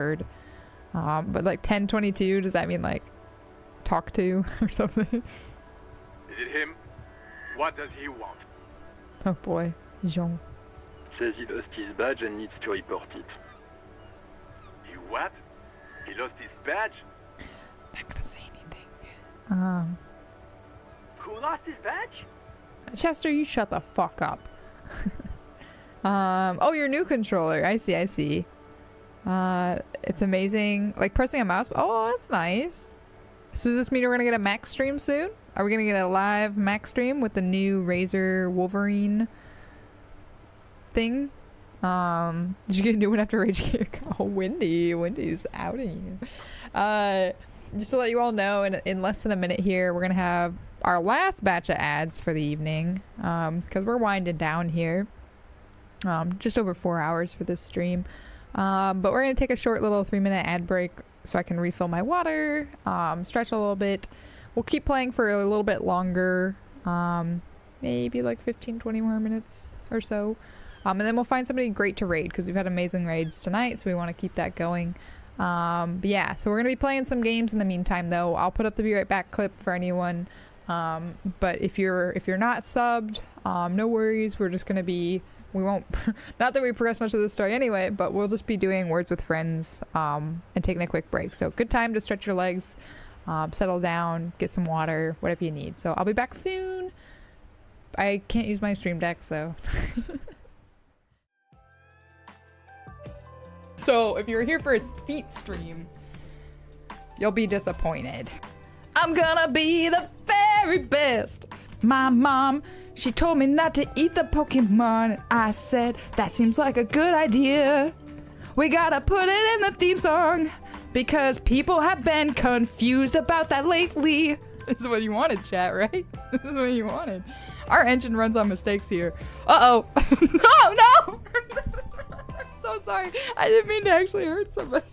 word. But like 1022, does that mean like talk to or something? Is it him? What does he want? Oh boy, Jean. Says he lost his badge and needs to report it. He what? He lost his badge? Not gonna say anything. Who lost his badge? Chester, you shut the fuck up. Oh, your new controller. I see, I see. It's amazing. Like pressing a mouse. Oh, that's nice. So does this mean we're gonna get a max stream soon? Are we gonna get a live max stream with the new Razor Wolverine thing? Did you get a new one after Rage Gear? Oh, Wendy's outing you. Just to let you all know, in less than a minute here, we're gonna have our last batch of ads for the evening, because we're winding down here. Just over 4 hours for this stream. But we're gonna take a short little 3-minute ad break so I can refill my water, stretch a little bit. We'll keep playing for a little bit longer, maybe like 15-20 more minutes or so. And then we'll find somebody great to raid, because we've had amazing raids tonight, so we want to keep that going. But yeah, so we're gonna be playing some games in the meantime though. I'll put up the Be Right Back clip for anyone. But if you're not subbed, no worries. We're just gonna be, we won't not that we progress much of the story anyway, but we'll just be doing words with friends and taking a quick break. So good time to stretch your legs, settle down, get some water, whatever you need. So I'll be back soon. I can't use my stream deck, so so if you're here for a feet stream, you'll be disappointed. I'm gonna be the very best. My mom, she told me not to eat the Pokemon. I said, that seems like a good idea. We gotta put it in the theme song because people have been confused about that lately. This is what you wanted, chat, right? This is what you wanted. Our engine runs on mistakes here. Uh-oh. No! I'm so sorry. I didn't mean to actually hurt somebody.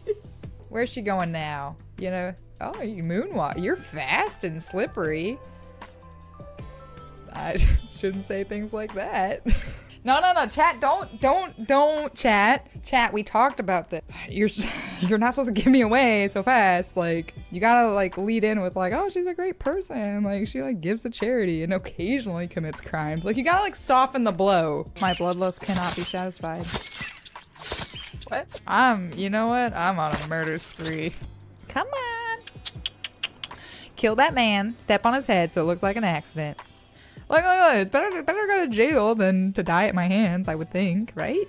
Where's she going now? You know? Oh, you moonwalk. You're fast and slippery. I shouldn't say things like that. No, chat, don't, chat. Chat, we talked about this. You're not supposed to give me away so fast. Like, you gotta, like, lead in with, like, oh, she's a great person. Like, she, like, gives to charity and occasionally commits crimes. Like, you gotta, like, soften the blow. My bloodlust cannot be satisfied. What? You know what? I'm on a murder spree. Come on. Kill that man. Step on his head so it looks like an accident. Look, it's better to go to jail than to die at my hands, I would think, right?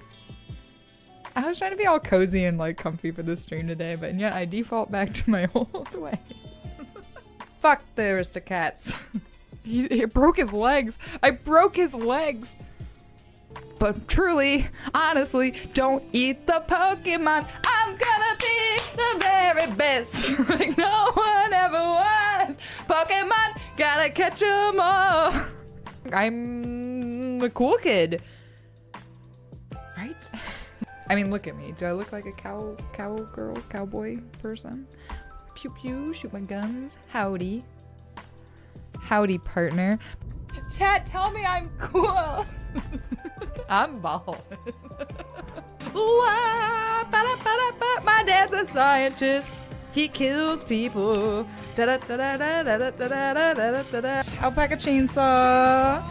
I was trying to be all cozy and like comfy for this stream today, but yet I default back to my old ways. Fuck the Aristocats. He broke his legs. I broke his legs. But truly, honestly, don't eat the Pokemon. I'm gonna be the very best. Like no one ever was. Pokemon, gotta catch 'em all. I'm a cool kid. Right? I mean, look at me. Do I look like a cowboy person? Pew pew, shoot my guns. Howdy. Howdy, partner. Chat, tell me I'm cool. I'm bald. My dad's a scientist. He kills people. I'll pack a chainsaw.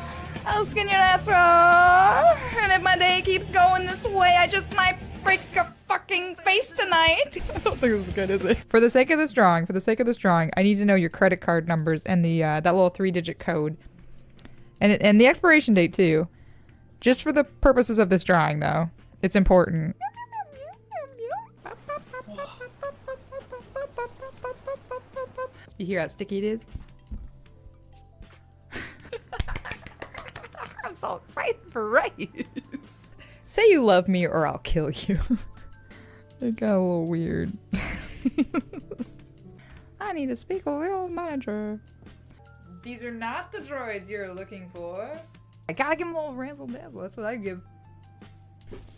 I'll skin your ass raw. And if my day keeps going this way, I just might break your fucking face tonight. I don't think this is good, is it? For the sake of this drawing, I need to know your credit card numbers and the that little 3-digit code. And the expiration date too. Just for the purposes of this drawing though. It's important. You hear how sticky it is? I'm so excited for race. Say you love me or I'll kill you. It got a little weird. I need to speak with your manager. These are not the droids you're looking for. I gotta give him a little razzle dazzle. That's what I give.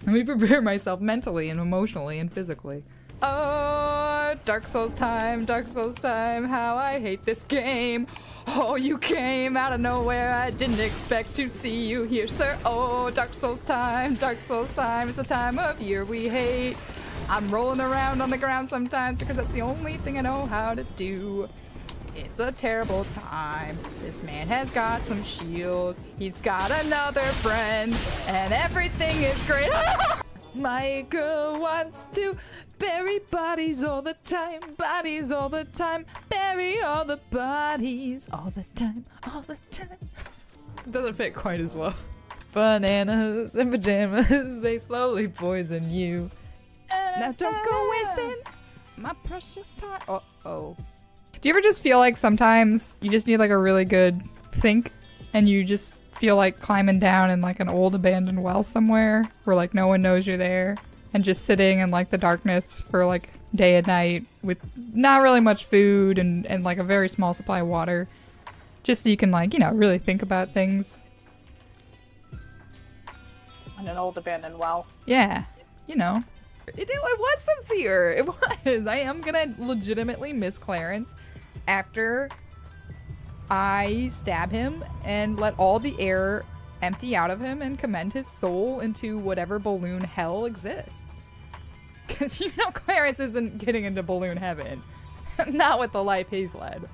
Let me prepare myself mentally and emotionally and physically. Oh, Dark Souls time, how I hate this game. Oh, you came out of nowhere, I didn't expect to see you here, sir. Oh, Dark Souls time, it's the time of year we hate. I'm rolling around on the ground sometimes because that's the only thing I know how to do. It's a terrible time. This man has got some shield. He's got another friend, and everything is great. My girl wants to bury bodies all the time, bodies all the time, bury all the bodies all the time, all the time. Doesn't fit quite as well. Bananas and pajamas, they slowly poison you. Now don't go wasting my precious time. Uh-oh. Do you ever just feel like sometimes you just need like a really good think and you just feel like climbing down in like an old abandoned well somewhere where like no one knows you're there and just sitting in like the darkness for like day and night with not really much food and like a very small supply of water just so you can like, you know, really think about things. In an old abandoned well. Yeah, you know. It was sincere. It was. I am gonna legitimately miss Clarence after I stab him and let all the air empty out of him and commend his soul into whatever balloon hell exists. Because you know Clarence isn't getting into balloon heaven. Not with the life he's led.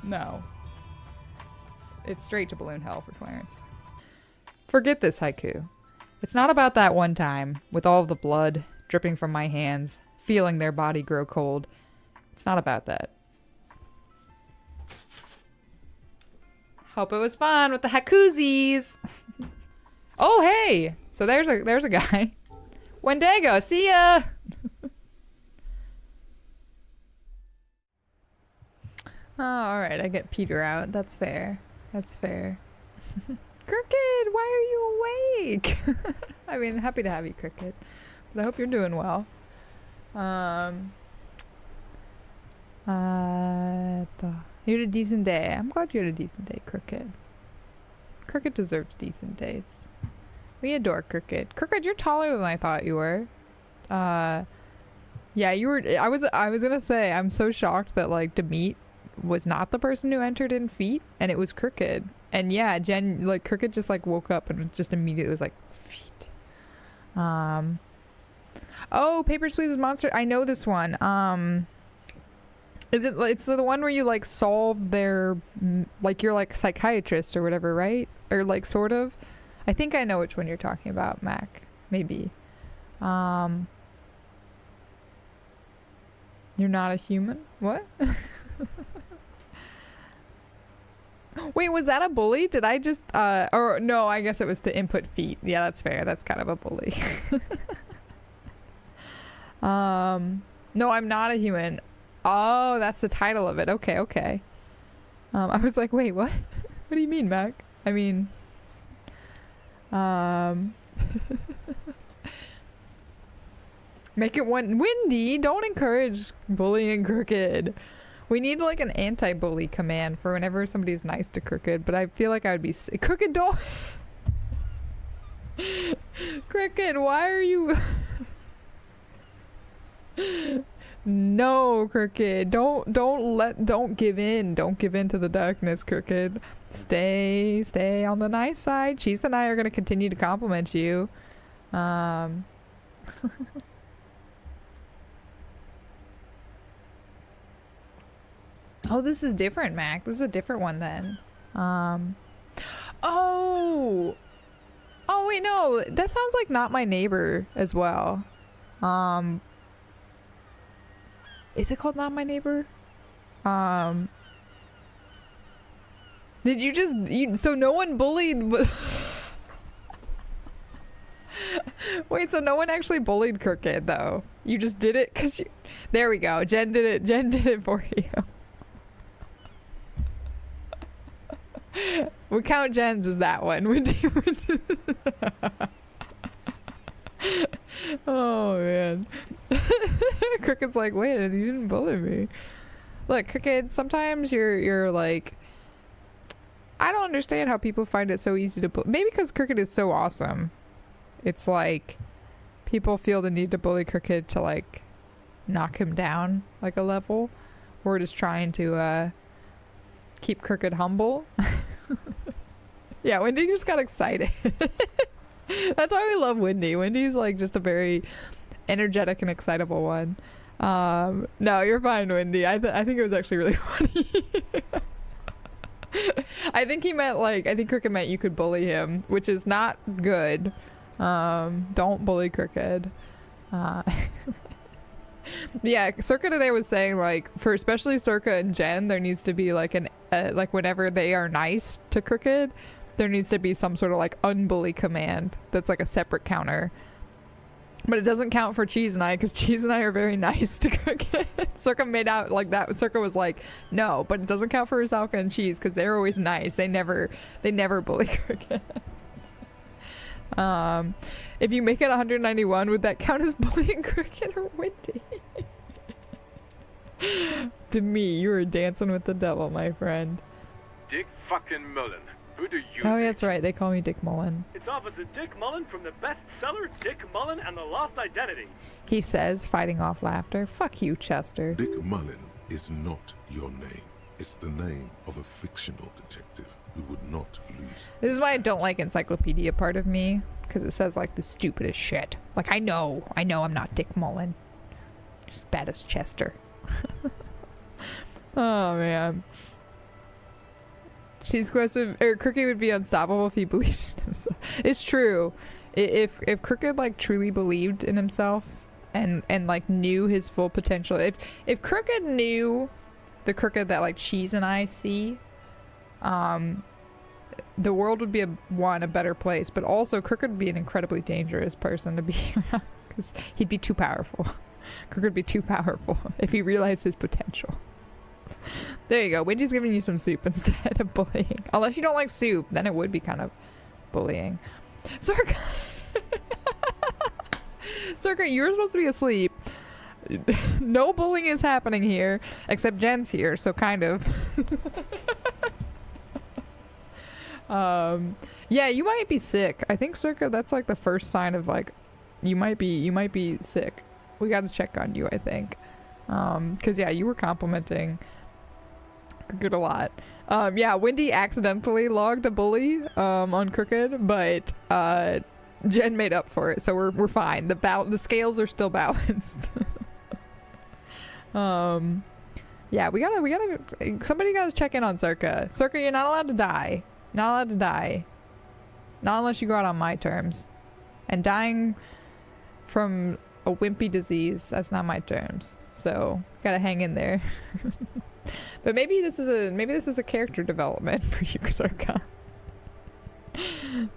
No. It's straight to balloon hell for Clarence. Forget this haiku. It's not about that one time with all of the blood dripping from my hands, feeling their body grow cold. It's not about that. Hope it was fun with the haikus. Oh, hey. So there's a guy. Wendigo, see ya. Oh, all right. I get Peter out. That's fair. That's fair. Crooked, why are you awake? I mean, happy to have you, Crooked. But I hope you're doing well. You had a decent day. I'm glad you had a decent day, Crooked. Crooked deserves decent days. We adore Crooked. Crooked, you're taller than I thought you were. Yeah, you were. I was gonna say, I'm so shocked that like Demeet was not the person who entered in feet, and it was Crooked. And yeah, Jen, like Crooked just like woke up and just immediately was like feet. Oh, Papers, Please Monster. I know this one. It's the one where you like solve their, like you're like psychiatrist or whatever, right? Or like sort of. I think I know which one you're talking about, Mac. Maybe. You're not a human? What? Wait, was that a bully? Did I just, or no, I guess it was to input feet. Yeah, that's fair. That's kind of a bully. No, I'm not a human. Oh, that's the title of it. Okay, okay. I was like, wait, what? What do you mean, Mac? I mean, make it one windy. Don't encourage bullying Crooked. We need like an anti-bully command for whenever somebody's nice to Crooked, but I feel like I would be Crooked, don't. Crooked, why are you? No, Crooked, don't give in. Don't give in to the darkness, Crooked. Stay on the nice side. Cheese and I are gonna continue to compliment you. Oh, this is different, Mac. This is a different one then. Oh, wait, no. That sounds like Not My Neighbor as well. Is it called Not My Neighbor? Did you just... so no one bullied... Wait, so no one actually bullied Crooked, though? You just did it because you... There we go. Jen did it. Jen did it for you. We count Jen's as that one. Oh man. Crooked's like, wait, you didn't bully me. Look, Crooked, sometimes you're like, I don't understand how people find it so easy to bully. Maybe because Crooked is so awesome. It's like people feel the need to bully Crooked to like knock him down like a level. We're just trying to keep Crooked humble. Yeah, Wendy just got excited. That's why we love Wendy. Wendy's like just a very energetic and excitable one. No, you're fine, Wendy. I think it was actually really funny. I think he meant like, I think Crooked meant you could bully him, which is not good. Don't bully Crooked. Yeah, Circa today was saying like, for especially Circa and Jen, there needs to be like like whenever they are nice to Crooked, there needs to be some sort of like unbully command that's like a separate counter. But it doesn't count for Cheese and I, because Cheese and I are very nice to Crooked. Circa made out like that. Circa was like, no, but it doesn't count for Rusalka and Cheese because they're always nice. They never bully Crooked. If you make it 191, would that count as bullying Crooked or Wendy? To me, you were dancing with the devil, my friend. Dick fucking Mullen. Who do you Oh, think? that's right. They call me Dick Mullen. It's Officer Dick Mullen from the bestseller Dick Mullen and the Lost Identity. He says, fighting off laughter. Fuck you, Chester. Dick Mullen is not your name. It's the name of a fictional detective who would not lose. This is why I don't like encyclopedia part of me, because it says like the stupidest shit. Like, I know I'm not Dick Mullen. Just bad as Chester. Oh, man. Cheese Quest or Crooked would be unstoppable if he believed in himself. It's true. If Crooked like truly believed in himself and like knew his full potential, if Crooked knew the Crooked that like Cheese and I see, the world would be a better place, but also Crooked would be an incredibly dangerous person to be around because he'd be too powerful. Crooked would be too powerful if he realized his potential. There you go. Wendy's giving you some soup instead of bullying. Unless you don't like soup, then it would be kind of bullying. Circa, Circa, you were supposed to be asleep. No bullying is happening here, except Jen's here, so kind of. Yeah, you might be sick. I think Circa, that's like the first sign of like, you might be sick. We got to check on you, I think. Because yeah, you were complimenting Crooked a lot. Yeah, Wendy accidentally logged a bully on Crooked, but Jen made up for it, so we're fine. The scales are still balanced. Yeah, we gotta somebody gotta check in on Circa. Circa, you're not allowed to die. Not allowed to die. Not unless you go out on my terms. And dying from a wimpy disease, that's not my terms. So gotta hang in there. But maybe this is a character development for you, Circa.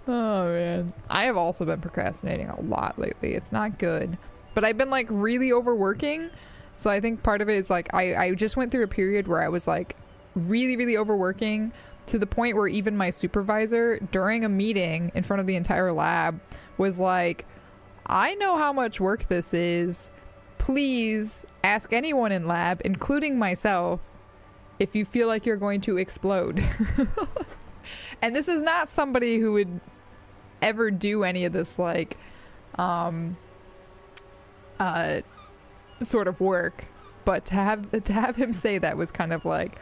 Oh man, I have also been procrastinating a lot lately. It's not good, but I've been like really overworking, so I think part of it is like I just went through a period where I was like really overworking to the point where even my supervisor during a meeting in front of the entire lab was like, I know how much work this is. Please ask anyone in lab, including myself, if you feel like you're going to explode. And this is not somebody who would ever do any of this like sort of work, but to have him say that was kind of like,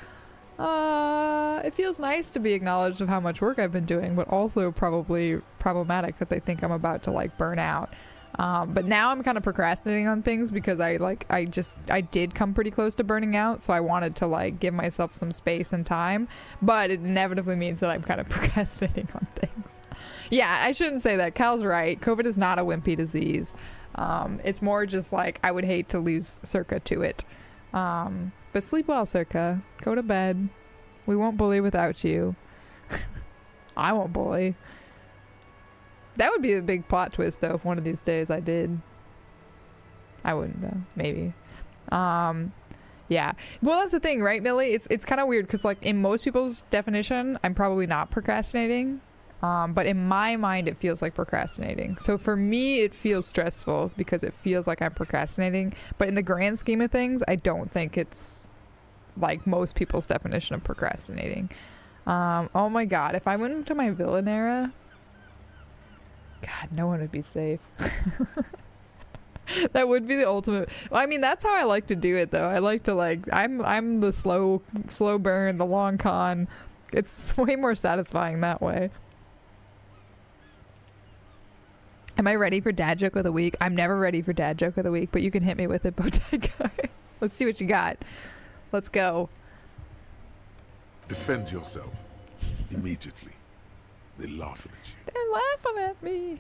it feels nice to be acknowledged of how much work I've been doing, but also probably problematic that they think I'm about to like burn out. But now I'm kind of procrastinating on things because I did come pretty close to burning out, so I wanted to like give myself some space and time, but it inevitably means that I'm kind of procrastinating on things. Yeah, I shouldn't say that. Cal's right. COVID is not a wimpy disease. It's more just like I would hate to lose Circa to it. But sleep well, Circa. Go to bed. We won't bully without you. I won't bully. That would be a big plot twist, though, if one of these days I did. I wouldn't, though. Maybe. Yeah. Well, that's the thing, right, Millie? It's kind of weird, because, like, in most people's definition, I'm probably not procrastinating. But in my mind, it feels like procrastinating. So for me, it feels stressful, because it feels like I'm procrastinating. But in the grand scheme of things, I don't think it's, like, most people's definition of procrastinating. Oh, my God. If I went into my villain era... God, no one would be safe. That would be the ultimate. Well, I mean, that's how I like to do it, though. I like to like I'm the slow burn, the long con. It's way more satisfying that way. Am I ready for dad joke of the week? I'm never ready for dad joke of the week, but you can hit me with it, Bottega. Let's see what you got. Let's go. Defend yourself immediately. They're laughing at you. They're laughing at me.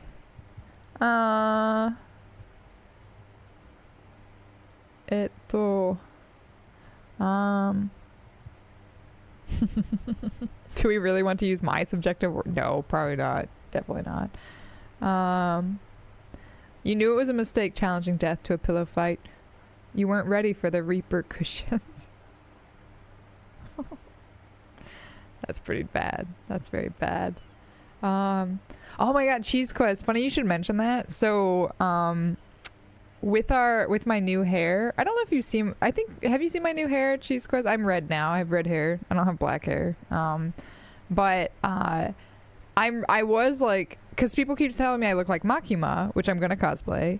Do we really want to use my subjective word? No, probably not. Definitely not. You knew it was a mistake challenging death to a pillow fight. You weren't ready for the repercussions. That's pretty bad. That's very bad. Oh my god, Cheese Quest. Funny you should mention that. So, with my new hair, I don't know if you've seen, have you seen my new hair, Cheese Quest? I'm red now. I have red hair. I don't have black hair. But I was like, because people keep telling me I look like Makima, which I'm gonna cosplay.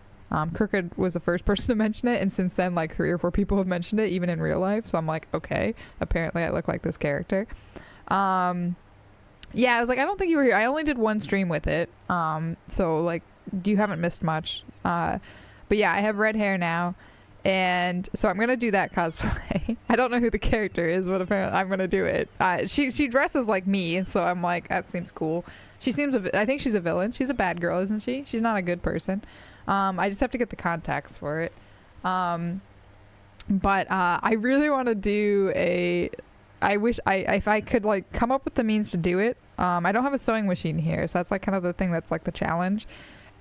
Crooked was the first person to mention it, and since then like 3 or 4 people have mentioned it, even in real life. So I'm like, okay, apparently I look like this character. Yeah, I was like, I don't think you were here. I only did 1 stream with it. So like you haven't missed much. But yeah, I have red hair now. And so I'm gonna do that cosplay. I don't know who the character is, but apparently I'm gonna do it. She dresses like me, so I'm like, that seems cool. She seems I think she's a villain. She's a bad girl, isn't she? She's not a good person. I just have to get the contacts for it. But I really want to do a. I wish if I could like come up with the means to do it. I don't have a sewing machine here, so that's like kind of the thing that's like the challenge.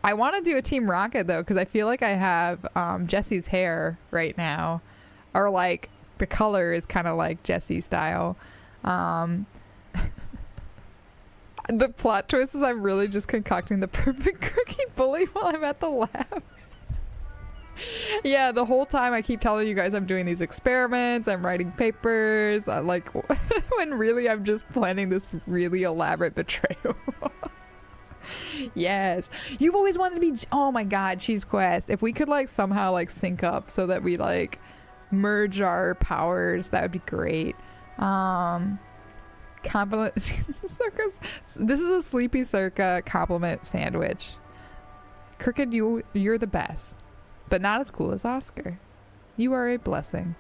I want to do a Team Rocket though, because I feel like I have Jesse's hair right now, or like the color is kind of like Jesse style. The plot twist is I'm really just concocting the perfect cookie bully while I'm at the lab. Yeah, the whole time I keep telling you guys I'm doing these experiments, I'm writing papers, like when really I'm just planning this really elaborate betrayal. Yes, you've always wanted to be. Oh my god, Cheese Quest. If we could like somehow like sync up so that we like merge our powers, that would be great. Compliment. This is a Sleepy Circa compliment sandwich. Crooked, you're the best, but not as cool as Oscar. You are a blessing.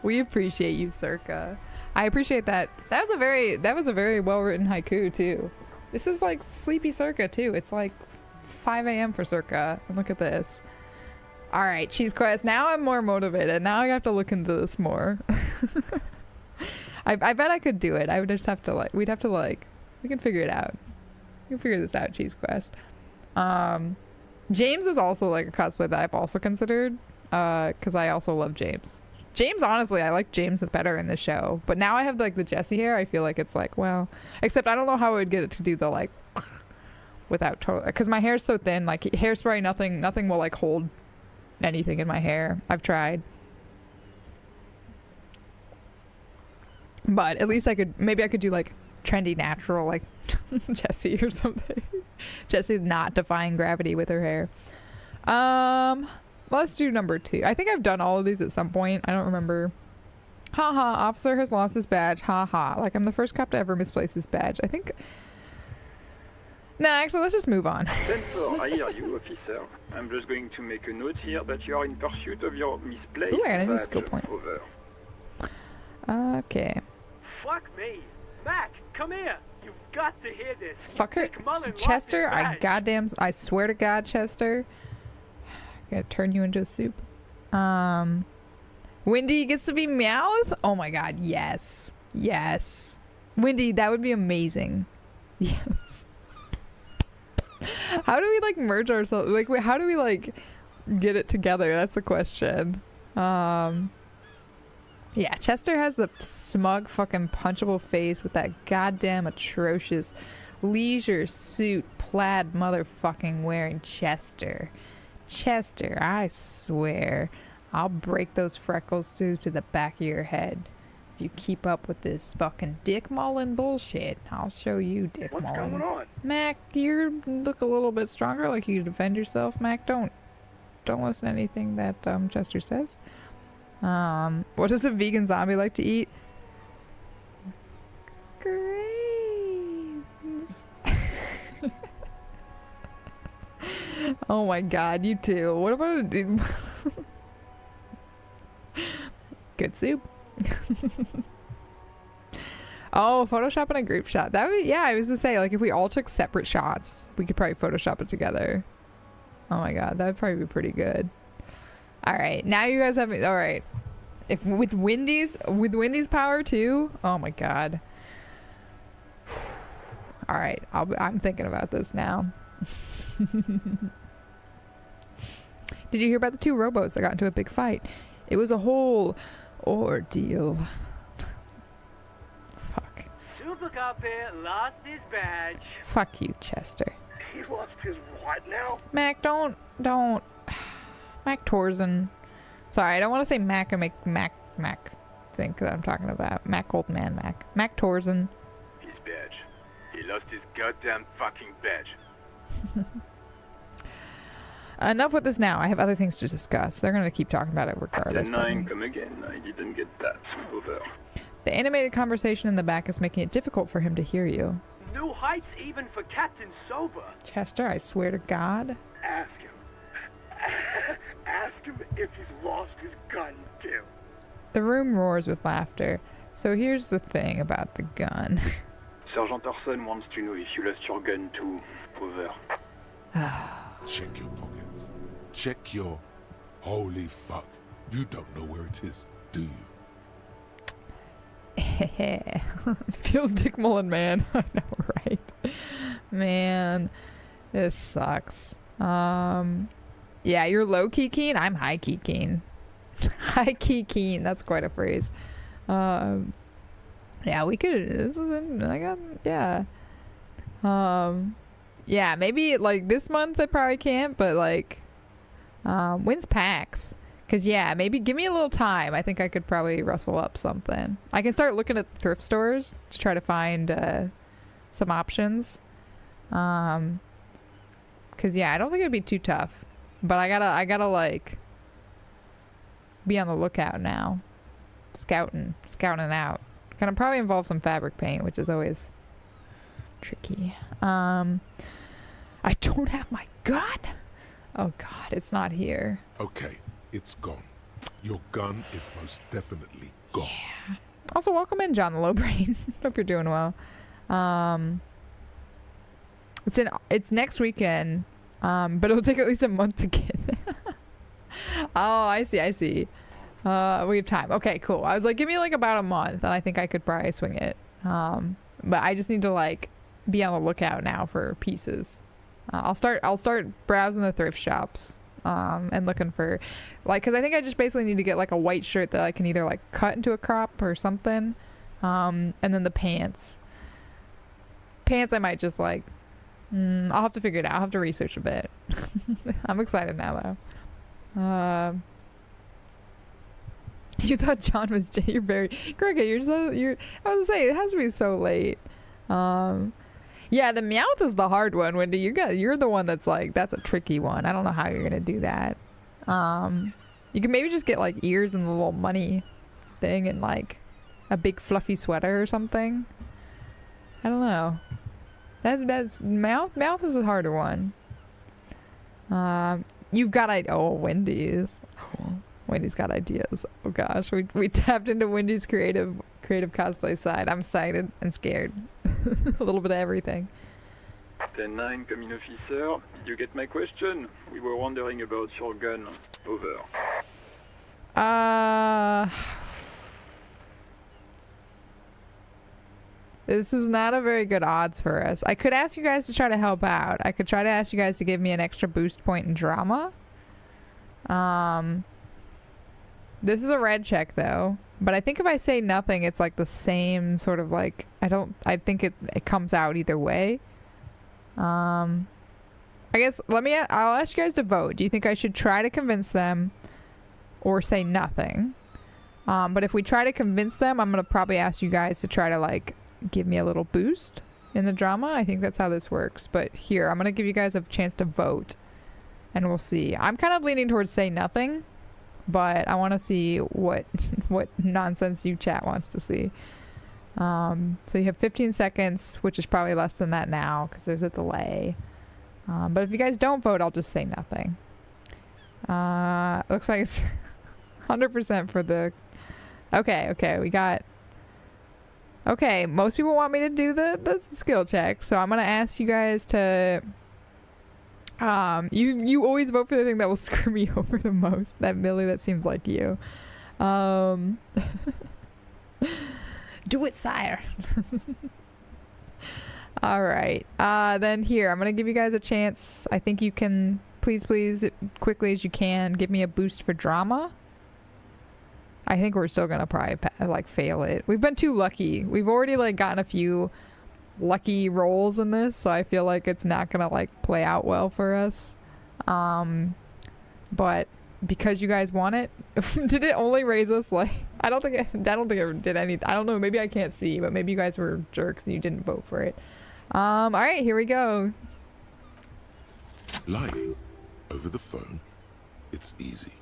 We appreciate you, Circa. I appreciate that. That was a very well written haiku too. This is like Sleepy Circa too. It's like 5 a.m. for Circa. And look at this. All right, Cheese Quest. Now I'm more motivated. Now I have to look into this more. I bet I could do it. I would just have to like. We'd have to like. We can figure it out. We can figure this out, Cheese Quest. James is also like a cosplay that I've also considered. Because I also love James. James, honestly, I like James better in the show. But now I have like the Jessie hair. I feel like it's like, well, except I don't know how I would get it to do the like without total, because my hair's so thin. Like hairspray, nothing will like hold anything in my hair. I've tried, but at least maybe I could do like trendy natural like Jessie or something. Jessie not defying gravity with her hair. Let's do number 2. I think I've done all of these at some point. I don't remember. Haha, officer has lost his badge. Haha. Like, I'm the first cop to ever misplace his badge. I think... No, actually, let's just move on. I hear you, officer. I'm just going to make a note here that you are in pursuit of your misplaced Ooh, I got a new badge. skill point. Over. Okay. Fuck me. Mac, come here. You've got to hear this. Fucker. Dick Mullen lost Chester, his badge. I swear to God, Chester. I'm gonna turn you into a soup. Wendy gets to be Meowth? Oh my god, yes. Yes. Wendy, that would be amazing. Yes. How do we like merge ourselves? Like, wait, how do we like get it together? That's the question. Yeah, Chester has the smug fucking punchable face with that goddamn atrocious leisure suit plaid motherfucking wearing Chester. Chester, I swear, I'll break those freckles through to the back of your head. If you keep up with this fucking Dick Mullen bullshit, I'll show you, Dick What's Mullen. going on? Mac, you look a little bit stronger, like you defend yourself. Mac, don't listen to anything that Chester says. What does a vegan zombie like to eat? Grains. Oh my god, you too. What about good soup? Oh, Photoshop in a group shot. That would, yeah, I was gonna say, like, if we all took separate shots, we could probably Photoshop it together. Oh my god, that would probably be pretty good. Alright, now you guys have me. Alright. If with Wendy's power too. Oh my god. Alright, I'm thinking about this now. Did you hear about the two rowboats that got into a big fight? It was a whole ordeal. Fuck. Super Copy lost his badge. Fuck you, Chester. He lost his what now? Mac, don't. Mac Torsen. Sorry, I don't want to say Mac and make Mac think that I'm talking about. Mac old man Mac. Mac Torsen. His badge. He lost his goddamn fucking badge. Enough with this now. I have other things to discuss. They're going to keep talking about it regardless. 10-9, come again. I didn't get that. Over. The animated conversation in the back is making it difficult for him to hear you. New heights even for Captain Sober. Chester, I swear to God. Ask him. Ask him if he's lost his gun too. The room roars with laughter. So here's the thing about the gun. Sergeant Orson wants to know if you lost your gun too. Over. Check your pockets. Check your... Holy fuck. You don't know where it is, do you? It feels Dick Mullen, man. I know, right? Man, this sucks. Yeah, you're low-key keen. I'm high-key keen. High-key keen. That's quite a phrase. Yeah, we could... This isn't... Yeah. Yeah, maybe, like, this month I probably can't, but, like... when's PAX? Because, yeah, maybe give me a little time. I think I could probably rustle up something. I can start looking at thrift stores to try to find some options. Because, yeah, I don't think it'd be too tough. But I gotta like, be on the lookout now. Scouting out. Gonna probably involve some fabric paint, which is always tricky. I don't have my gun! Oh, God, it's not here. Okay, it's gone. Your gun is most definitely gone. Yeah. Also, welcome in, John the Lowbrain. Hope you're doing well. It's next weekend, but it'll take at least a month to get. Oh, I see. We have time. Okay, cool. I was like, give me like about a month, and I think I could probably swing it. But I just need to like be on the lookout now for pieces. I'll start browsing the thrift shops and looking for, like, because I think I just basically need to get like a white shirt that I can either like cut into a crop or something, and then the pants I might just like, I'll have to figure it out. I'll have to research a bit. I'm excited now though. You thought John was you're very Greggy, I was gonna say it has to be so late. Yeah, the Meowth is the hard one, Wendy. You're the one that's like, that's a tricky one. I don't know how you're gonna do that. You can maybe just get like ears and the little money thing and like a big fluffy sweater or something. I don't know. That's Meowth is a harder one. You've got Wendy's. Oh, Wendy's got ideas. Oh gosh, we tapped into Wendy's creative cosplay side. I'm excited and scared. A little bit of everything. 10-9, come in, officer. Did you get my question? We were wondering about your gun. Over. This is not a very good odds for us. I could ask you guys to try to help out. I could try to ask you guys to give me an extra boost point in drama. This is a red check though. But I think if I say nothing, it's like the same sort of like, I think it comes out either way. I guess I'll ask you guys to vote. Do you think I should try to convince them or say nothing? But if we try to convince them, I'm going to probably ask you guys to try to like give me a little boost in the drama. I think that's how this works. But here, I'm going to give you guys a chance to vote and we'll see. I'm kind of leaning towards say nothing. But I want to see what nonsense you chat wants to see. So you have 15 seconds, which is probably less than that now because there's a delay. But if you guys don't vote, I'll just say nothing. Looks like it's 100% for the... Okay, we got... Okay, most people want me to do the skill check, so I'm gonna ask you guys to... You always vote for the thing that will screw me over the most. That Millie, that seems like you. Do it, sire. Alright, then here, I'm gonna give you guys a chance. I think you can, please, quickly as you can, give me a boost for drama. I think we're still gonna probably, like, fail it. We've been too lucky. We've already, like, gotten a few lucky rolls in this, so I feel like it's not gonna, like, play out well for us. But because you guys want it, did it only raise us, like, I don't think it did anything. I don't know, maybe I can't see, but maybe you guys were jerks and you didn't vote for it. Alright, here we go. Lying over the phone, it's easy.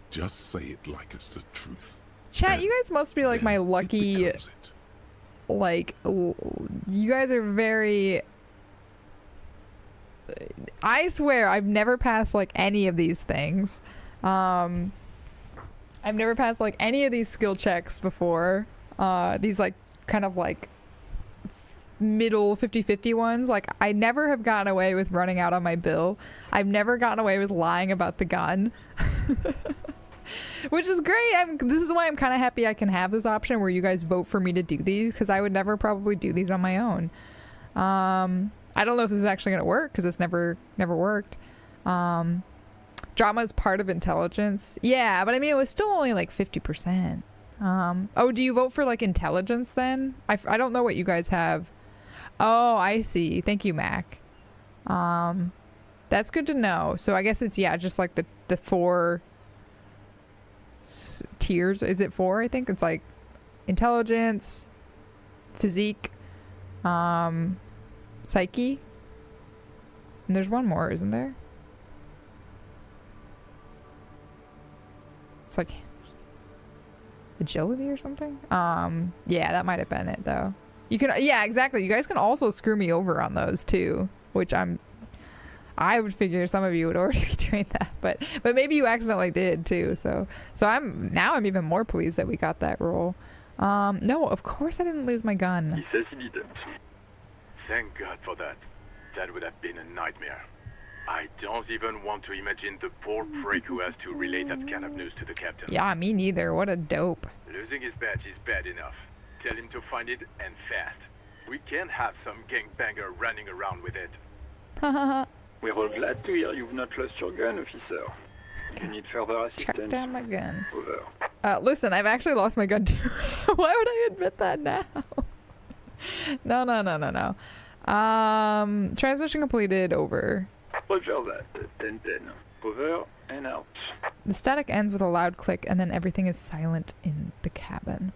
Just say it like it's the truth. Chat, you guys must be like my lucky, like, you guys are very, I swear I've never passed like any of these things. I've never passed like any of these skill checks before. These like kind of like middle 50-50 ones. Like I never have gotten away with running out on my bill. I've never gotten away with lying about the gun. Which is great. This is why I'm kind of happy I can have this option where you guys vote for me to do these, because I would never probably do these on my own. I don't know if this is actually going to work because it's never worked. Drama is part of intelligence. Yeah, but I mean, it was still only like 50%. Oh, do you vote for like intelligence then? I don't know what you guys have. Oh, I see. Thank you, Mac. That's good to know. So I guess it's, yeah, just like the 4 tiers. Is it 4? I think it's like intelligence, physique, psyche, and there's one more, isn't there? It's like agility or something. Yeah, that might have been it though. You can, yeah, exactly. You guys can also screw me over on those too, which I would figure some of you would already be doing that, but maybe you accidentally did too. So I'm even more pleased that we got that roll. No, of course I didn't lose my gun. He says he didn't. Thank God for that. That would have been a nightmare. I don't even want to imagine the poor prick who has to relay that kind of news to the captain. Yeah, me neither. What a dope. Losing his badge is bad enough. Tell him to find it, and fast. We can't have some gangbanger running around with it. We're all glad to hear you've not lost your gun, officer. You need further assistance? Track down my gun. Over. Listen, I've actually lost my gun too. Why would I admit that now? No. Transmission completed. Over. Roger that. 10-10. Over and out. The static ends with a loud click, and then everything is silent in the cabin.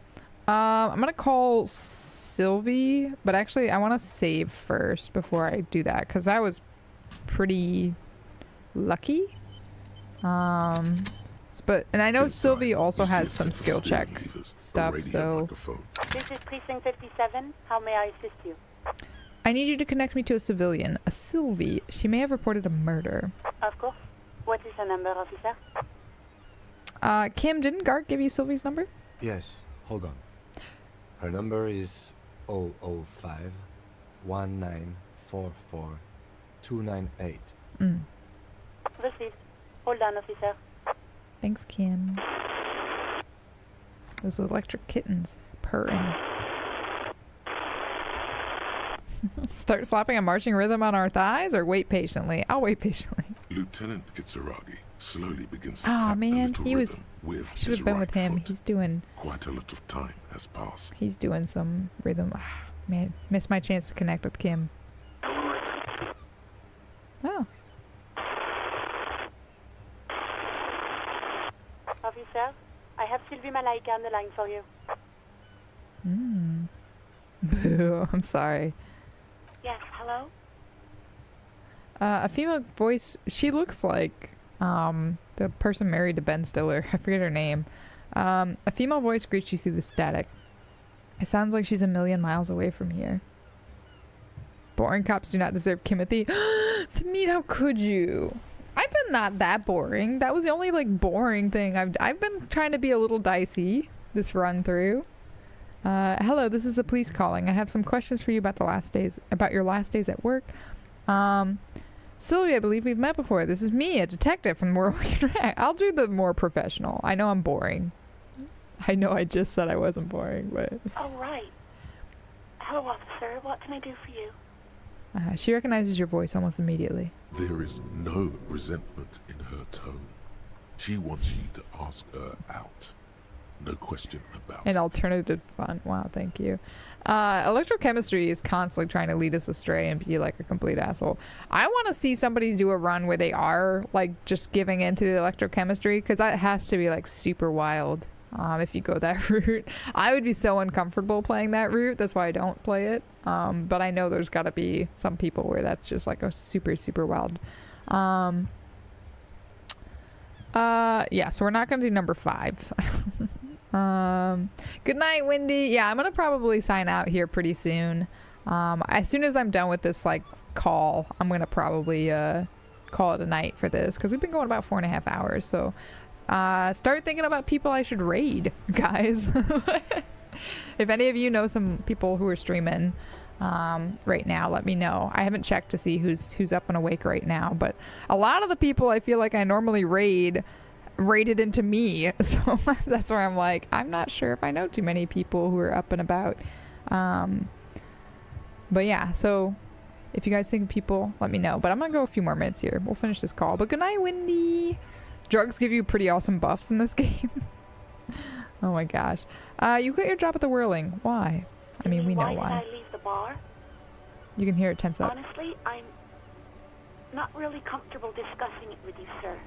I'm gonna call Sylvie, but actually I want to save first before I do that, because I was pretty lucky. But I know Sylvie also has some skill check stuff, so this is precinct 57. How may I assist you? I need you to connect me to a civilian, a Sylvie. She may have reported a murder. Of course. What is her number, officer? Kim, didn't Gart give you Sylvie's number? Yes, hold on. Her number is 005 1944 298. Received. Hold on, officer. Thanks, Kim. Those electric kittens purring. Start slapping a marching rhythm on our thighs, or wait patiently? I'll wait patiently. Lieutenant Kitsuragi slowly begins to Oh tap man, the he little was. rhythm with I should his have been right with him. foot. He's doing. Quite a lot of time has passed. He's doing some rhythm. Man, missed my chance to connect with Kim. Oh. Officer, I have Sylvie Malaika on the line for you. Boo. I'm sorry. Yes, hello? A female voice. She looks like the person married to Ben Stiller. I forget her name. A female voice greets you through the static. It sounds like she's a million miles away from here. Boring cops do not deserve Kimothy. To meet, how could you? I've been not that boring. That was the only like boring thing. I've been trying to be a little dicey this run through. Hello, this is the police calling. I have some questions for you about your last days at work. Sylvia, I believe we've met before. This is me, a detective from Whirlwind Rack. I'll do the more professional. I know I'm boring. I know I just said I wasn't boring, but... Oh, right. Hello, officer. What can I do for you? She recognizes your voice almost immediately. There is no resentment in her tone. She wants you to ask her out. No question about An it. alternative fun. Wow, thank you. Electrochemistry is constantly trying to lead us astray and be like a complete asshole. I want to see somebody do a run where they are like just giving into the electrochemistry, because that has to be like super wild. If you go that route, I would be so uncomfortable playing that route. That's why I don't play it. But I know there's got to be some people where that's just like a super, super wild. Yeah, so we're not going to do number 5. Good night, Wendy. Yeah, I'm going to probably sign out here pretty soon. As soon as I'm done with this like call, I'm going to probably call it a night for this, because we've been going about 4.5 hours. So start thinking about people I should raid, guys. If any of you know some people who are streaming right now, let me know. I haven't checked to see who's up and awake right now, but a lot of the people I feel like I normally raided into me, so that's where I'm like, I'm not sure if I know too many people who are up and about. But yeah, so if you guys think of people, let me know. But I'm gonna go a few more minutes here. We'll finish this call. But good night, Wendy. Drugs give you pretty awesome buffs in this game. Oh my gosh. You quit your job at the Whirling. Why? I mean, we know why. Why did I leave the bar? You can hear it tense up. Honestly, I'm not really comfortable discussing it with you, sir.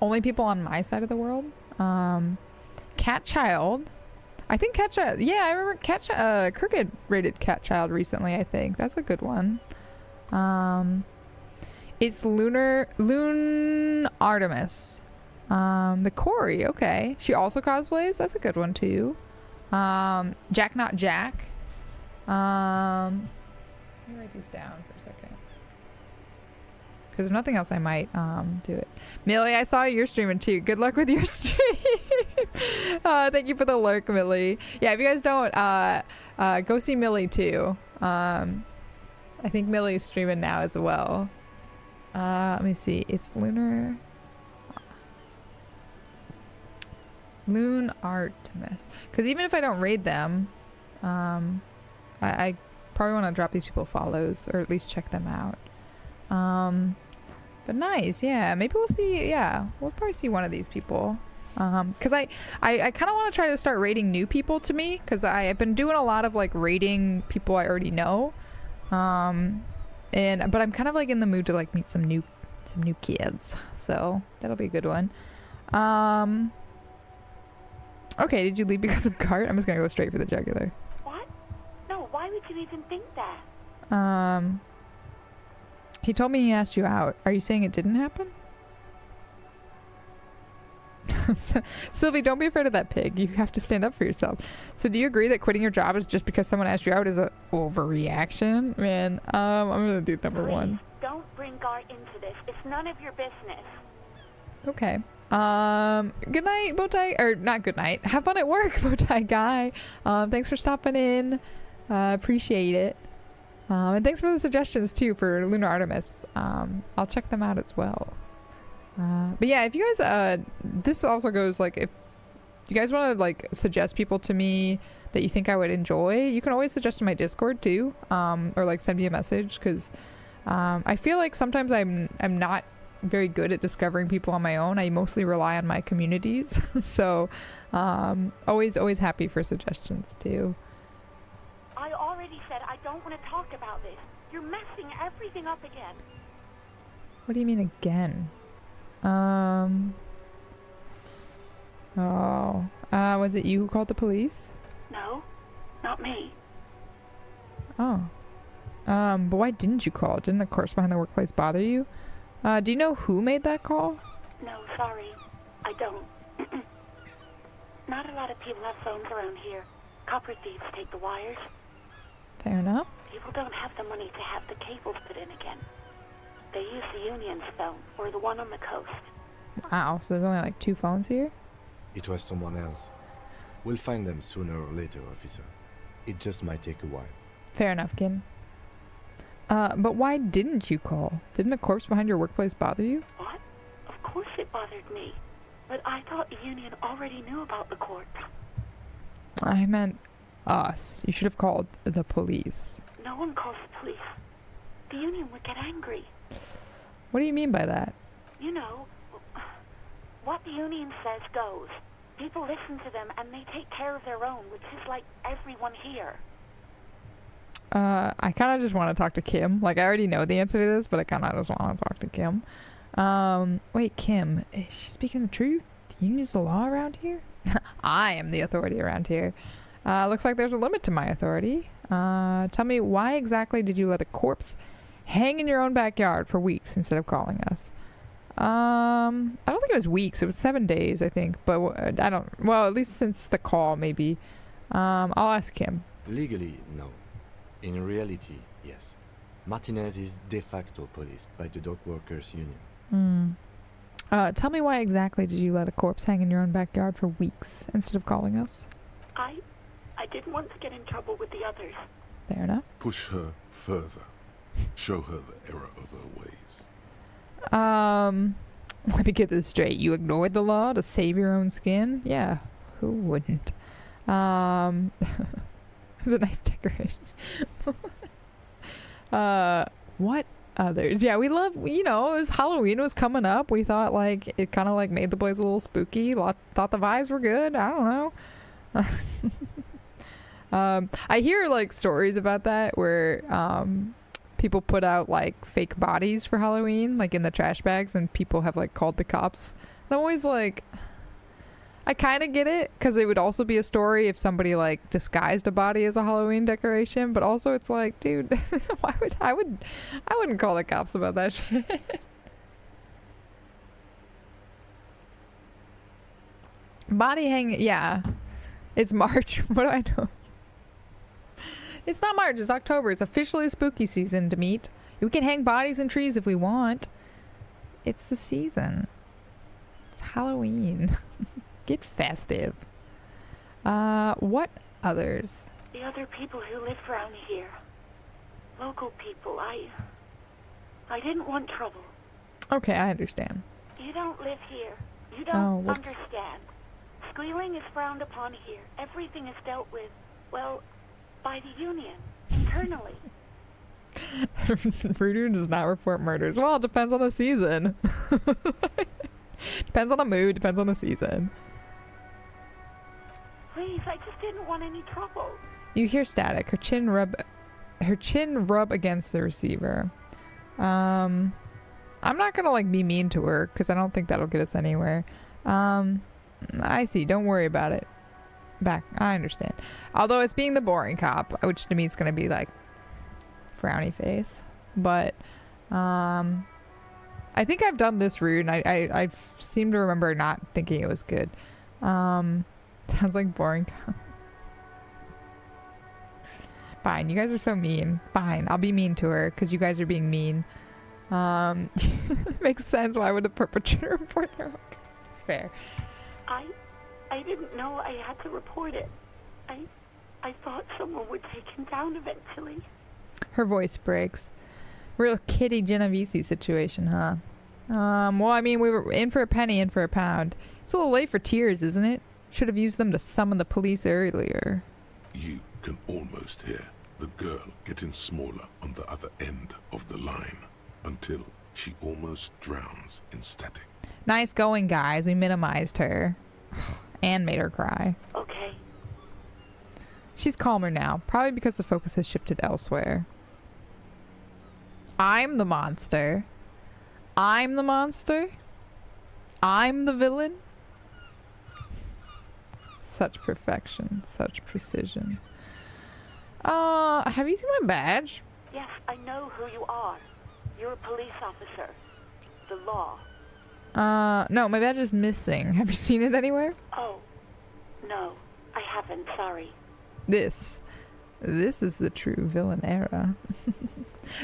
Only people on my side of the world. Cat Child. I think Cat Child. Yeah, I remember Crooked rated Cat Child recently. I think that's a good one. It's Loon Artemis. The Corey. Okay, she also cosplays. That's a good one too. Jack Not Jack. Let me write these down for a second. Because if nothing else, I might do it. Millie, I saw you're streaming too. Good luck with your stream. Thank you for the lurk, Millie. Yeah, if you guys don't, go see Millie too. I think Millie's streaming now as well. Let me see. It's Loon Artemis. Because even if I don't raid them, I probably want to drop these people follows, or at least check them out. But nice, yeah. Maybe we'll see. Yeah, we'll probably see one of these people. Because I kind of want to try to start rating new people to me, because I've been doing a lot of like rating people I already know. But I'm kind of like in the mood to like meet some new kids. So that'll be a good one. Okay, did you leave because of Cart? I'm just gonna go straight for the jugular. What? No, why would you even think that? He told me he asked you out. Are you saying it didn't happen? Sylvie, don't be afraid of that pig. You have to stand up for yourself. So do you agree that quitting your job is just because someone asked you out is an overreaction? Man, I'm gonna do number 1. Don't bring Gar into this. It's none of your business. Okay. Good night, Bowtie. Or not good night. Have fun at work, Bowtie guy. Thanks for stopping in. Appreciate it. And thanks for the suggestions too for Lunar Artemis. I'll check them out as well. But yeah, if you guys, this also goes like, if you guys want to like suggest people to me that you think I would enjoy, you can always suggest in my Discord too, or like send me a message, because I feel like sometimes I'm not very good at discovering people on my own. I mostly rely on my communities. So always happy for suggestions too. I already said I don't want to talk about this. You're messing everything up again. What do you mean again? Was it you who called the police? No, not me. Oh. But why didn't you call? Didn't the corpse behind the workplace bother you? Do you know who made that call? No, sorry. I don't. Not a lot of people have phones around here. Copper thieves take the wires. Fair enough. People don't have the money to have the cables put in again. They use the Union's phone, or the one on the coast. Wow, so there's only like 2 phones here? It was someone else. We'll find them sooner or later, officer. It just might take a while. Fair enough, Kin. But why didn't you call? Didn't a corpse behind your workplace bother you? What? Of course it bothered me. But I thought the Union already knew about the corpse. I meant us. You should have called the police. No one calls the police. The Union would get angry. What do you mean by that? You know, what the Union says goes. People listen to them and they take care of their own, which is like everyone here. I kind of just want to talk to Kim. Like, I already know the answer to this, but I kind of just want to talk to Kim. Wait, Kim, is she speaking the truth? The Union's the law around here? I am the authority around here. Looks like there's a limit to my authority. Tell me, why exactly did you let a corpse hang in your own backyard for weeks instead of calling us? I don't think it was weeks. It was 7 days, I think. But I don't... Well, at least since the call, maybe. I'll ask Kim. Legally, no. In reality, yes. Martinez is de facto policed by the Dock Workers Union. Tell me, why exactly did you let a corpse hang in your own backyard for weeks instead of calling us? I didn't want to get in trouble with the others. Fair enough. Push her further. Show her the error of her ways. Let me get this straight. You ignored the law to save your own skin? Yeah, who wouldn't? It's a nice decoration. What others? Yeah, we love, you know, it was Halloween, it was coming up. We thought, like, it kind of, like, made the place a little spooky. Thought the vibes were good. I don't know. I hear, like, stories about that where, people put out, like, fake bodies for Halloween, like, in the trash bags, and people have, like, called the cops. I'm always, like... I kind of get it, because it would also be a story if somebody, like, disguised a body as a Halloween decoration, but also it's like, dude, why would I wouldn't call the cops about that shit. Body hanging, yeah. It's March. What do I know? It's not March, it's October. It's officially spooky season, Demeet. We can hang bodies in trees if we want. It's the season. It's Halloween. Get festive. What others? The other people who live around here. Local people. I didn't want trouble. Okay, I understand. You don't live here. You don't whoops. understand. Squealing is frowned upon here. Everything is dealt with, well, by the Union, internally. Voodoo does not report murders. Well, it depends on the season. Depends on the mood, depends on the season. Please, I just didn't want any trouble. You hear static. Her chin rub against the receiver. I'm not gonna, like, be mean to her, because I don't think that'll get us anywhere. I see. Don't worry about it. Back. I understand. Although it's being the boring cop, which to me is gonna be, like, frowny face. But, I think I've done this route, and I seem to remember not thinking it was good. Sounds like boring cop. Fine, you guys are so mean. Fine, I'll be mean to her because you guys are being mean. Makes sense. Why would a perpetrator report their work? It's fair. I didn't know I had to report it. I thought someone would take him down eventually. Her voice breaks. Real Kitty Genovese situation, huh? Well, I mean, we were in for a penny, in for a pound. It's a little late for tears, isn't it? Should have used them to summon the police earlier. You can almost hear the girl getting smaller on the other end of the line until she almost drowns in static. Nice going, guys. We minimized her. And made her cry. Okay. She's calmer now, probably because the focus has shifted elsewhere. I'm the monster. I'm the monster. I'm the villain. Such perfection, such precision. Have you seen my badge? Yes, I know who you are. You're a police officer. The law. No, my badge is missing. Have you seen it anywhere? Oh, no, I haven't, sorry. This. This is the true villain era.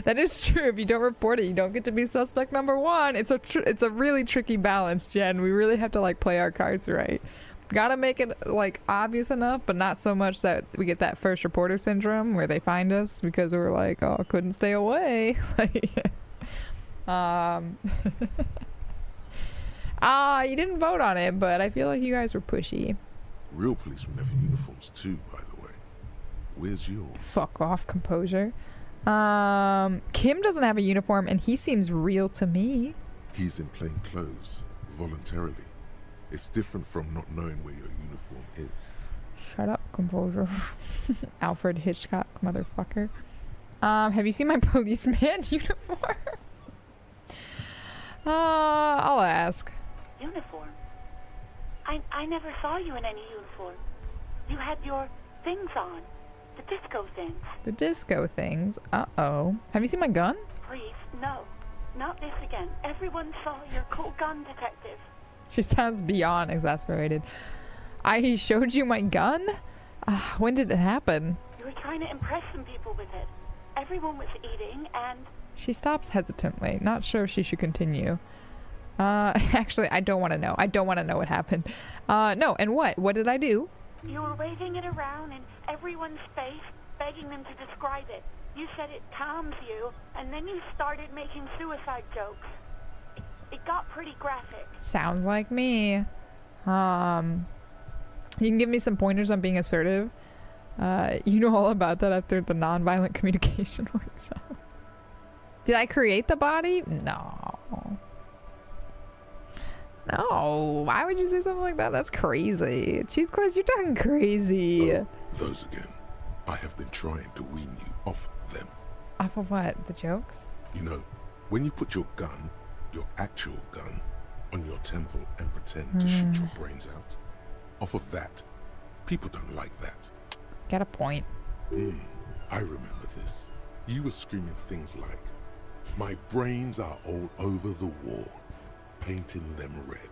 That is true. If you don't report it, you don't get to be suspect number one. It's a really tricky balance, Jen. We really have to like play our cards right. Gotta make it like obvious enough, but not so much that we get that first reporter syndrome where they find us because we're like, oh, couldn't stay away. You didn't vote on it, but I feel like you guys were pushy. Real policemen have uniforms too, by the way. Where's yours? Fuck off, composure. Kim doesn't have a uniform, and he seems real to me. He's in plain clothes, voluntarily. It's different from not knowing where your uniform is. Shut up, composure. Alfred Hitchcock, motherfucker. Have you seen my policeman uniform? I'll ask. Uniform? I never saw you in any uniform. You had your things on. The disco things. The disco things? Uh-oh. Have you seen my gun? Please, no. Not this again. Everyone saw your cool gun, detective. She sounds beyond exasperated. I showed you my gun? When did it happen? You were trying to impress some people with it. Everyone was eating and... She stops hesitantly, not sure if she should continue. Actually, I don't want to know. I don't want to know what happened. No, and what? What did I do? You were waving it around in everyone's face, begging them to describe it. You said it calms you, and then you started making suicide jokes. It got pretty graphic. Sounds like me. You can give me some pointers on being assertive. You know all about that after the nonviolent communication workshop. Did I create the body? No. No. Why would you say something like that? That's crazy. Cheese Quest, you're talking crazy. Oh, those again. I have been trying to wean you off them. Off of what? The jokes? You know, when you put your gun, your actual gun, on your temple and pretend to shoot your brains out, off of that, people don't like that. Get a point. I remember this. You were screaming things like, my brains are all over the wall, painting them red.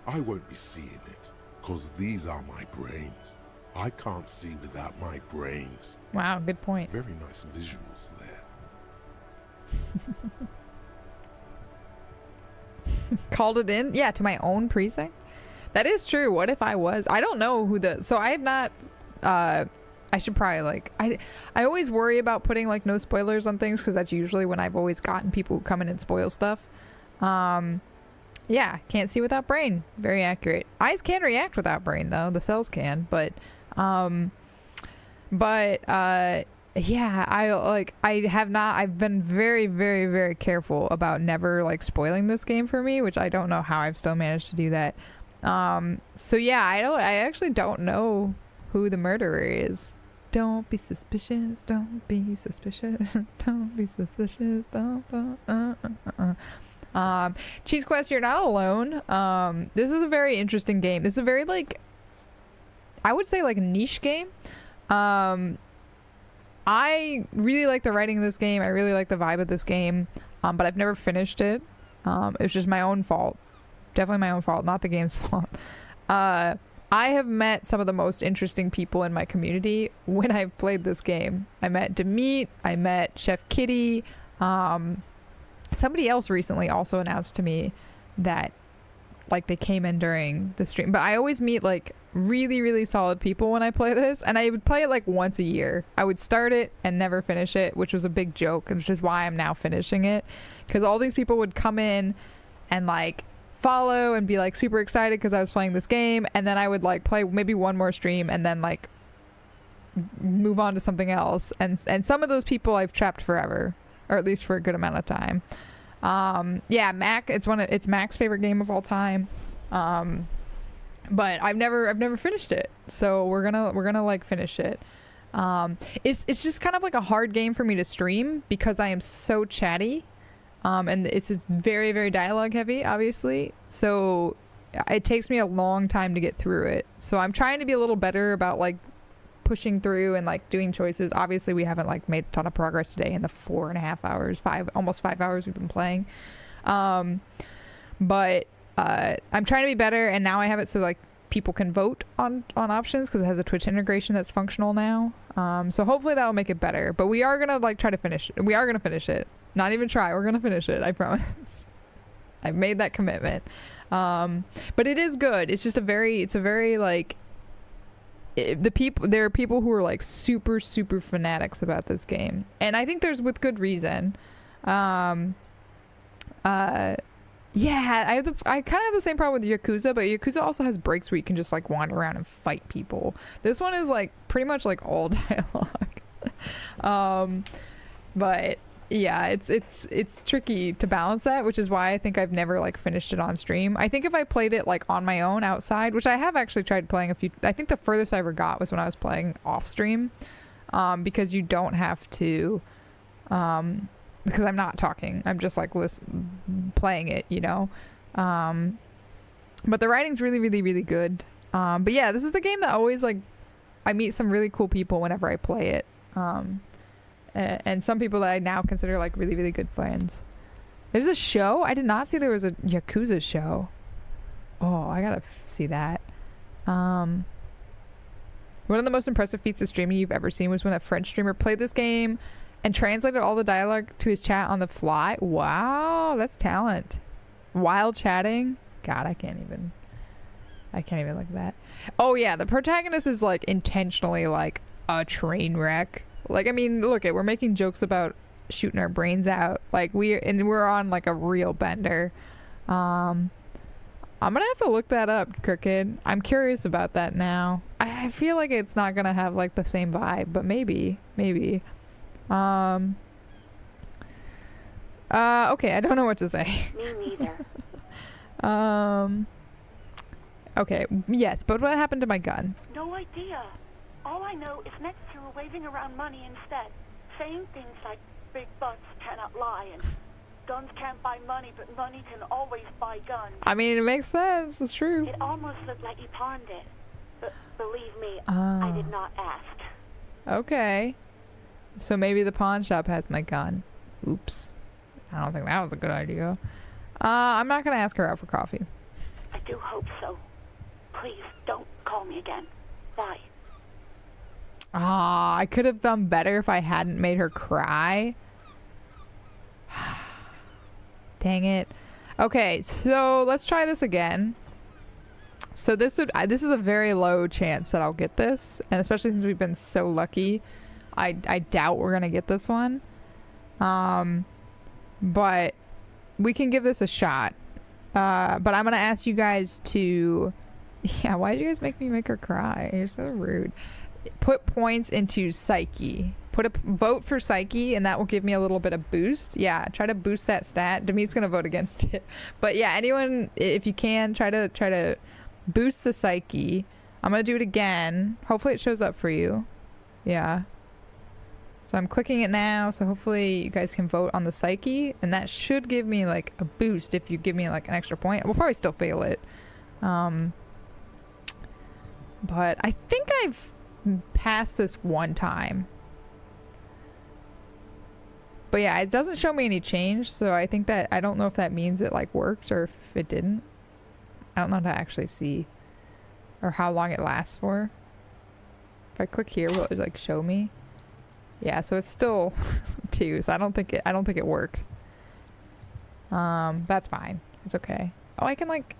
I won't be seeing it, cause these are my brains. I can't see without my brains. Wow, good point. Very nice visuals there. Called it in? Yeah, to my own precinct? That is true. What if I was? I don't know who the... So I have not... I should probably like... I always worry about putting like no spoilers on things because that's usually when I've always gotten people who come in and spoil stuff. Yeah, can't see without brain. Very accurate. Eyes can react without brain though. The cells can, but yeah, I've been very, very, very careful about never like spoiling this game for me, which I don't know how I've still managed to do that. So yeah, I actually don't know who the murderer is. Don't be suspicious, don't be suspicious, don't be suspicious, Cheese Quest, you're not alone. This is a very interesting game. This is a very like, I would say like niche game. I really like the writing of this game. I really like the vibe of this game, but I've never finished it. It's just my own fault. Definitely my own fault, not the game's fault. I have met some of the most interesting people in my community when I've played this game. I met Demeet, I met Chef Kitty. Somebody else recently also announced to me that like they came in during the stream. But I always meet like really, really solid people when I play this. And I would play it like once a year. I would start it and never finish it, which was a big joke, which is why I'm now finishing it. Because all these people would come in and like follow and be like super excited because I was playing this game, and then I would like play maybe one more stream and then like move on to something else, and some of those people I've trapped forever, or at least for a good amount of time. Yeah, Mac, it's Mac's favorite game of all time, but I've never finished it, so we're gonna like finish it. It's just kind of like a hard game for me to stream because I am so chatty. And this is very, very dialogue heavy, obviously. So it takes me a long time to get through it. So I'm trying to be a little better about like pushing through and like doing choices. Obviously, we haven't like made a ton of progress today in the 4.5 hours, almost 5 hours we've been playing. But I'm trying to be better, and now I have it so like people can vote on options because it has a Twitch integration that's functional now. So hopefully that'll make it better. But we are gonna like try to finish it. We are gonna finish it. Not even try. We're gonna finish it. I promise. I've made that commitment. But it is good. It's just it's a very like there are people who are like super fanatics about this game, and I think there's with good reason. Yeah, I kind of have the same problem with Yakuza, but Yakuza also has breaks where you can just like wander around and fight people. This one is like pretty much like all dialogue. But yeah, it's tricky to balance that, which is why I think I've never like finished it on stream. I think if I played it like on my own outside, which I have actually tried playing I think the furthest I ever got was when I was playing off stream, because you don't have to, because I'm not talking, I'm just like playing it, you know. But the writing's really good. But yeah, this is the game that always like I meet some really cool people whenever I play it. And some people that I now consider like really good friends. There's a show? I did not see there was a Yakuza show. Oh, I gotta see that. One of the most impressive feats of streaming you've ever seen was when a French streamer played this game and translated all the dialogue to his chat on the fly. Wow, that's talent. While chatting? God, I can't even look at that. Oh yeah, the protagonist is like intentionally like a train wreck. Like, I mean, look we're making jokes about shooting our brains out. Like we're on like a real bender. I'm gonna have to look that up, Crooked. I'm curious about that now. I feel like it's not gonna have like the same vibe, but maybe. Okay, I don't know what to say. Me neither. Okay, yes, but what happened to my gun? No idea. All I know is next you were waving around money instead, saying things like big butts cannot lie and guns can't buy money, but money can always buy guns. I mean, it makes sense. It's true. It almost looked like you pawned it. But believe me, I did not ask. Okay. So maybe the pawn shop has my gun. Oops. I don't think that was a good idea. I'm not going to ask her out for coffee. I do hope so. Please don't call me again. Bye. I could have done better if I hadn't made her cry. Dang it. Okay, so let's try this again. So this is a very low chance that I'll get this, and especially since we've been so lucky, I doubt we're gonna get this one. But we can give this a shot. But I'm gonna ask you guys to, yeah, why did you guys make her cry? You're so rude. Put points into Psyche. Vote for Psyche, and that will give me a little bit of boost. Yeah, try to boost that stat. Demit's gonna vote against it, but yeah, anyone, if you can, try to boost the Psyche. I'm gonna do it again. Hopefully it shows up for you. Yeah. So I'm clicking it now, so hopefully you guys can vote on the Psyche, and that should give me like a boost if you give me like an extra point. We'll probably still fail it. But I think I've passed this one time. But yeah, it doesn't show me any change, so I think that, I don't know if that means it like worked or if it didn't. I don't know how to actually see or how long it lasts for. If I click here, will it like show me? Yeah, so it's still 2, so I don't think it worked. That's fine. It's okay. Oh, I can like,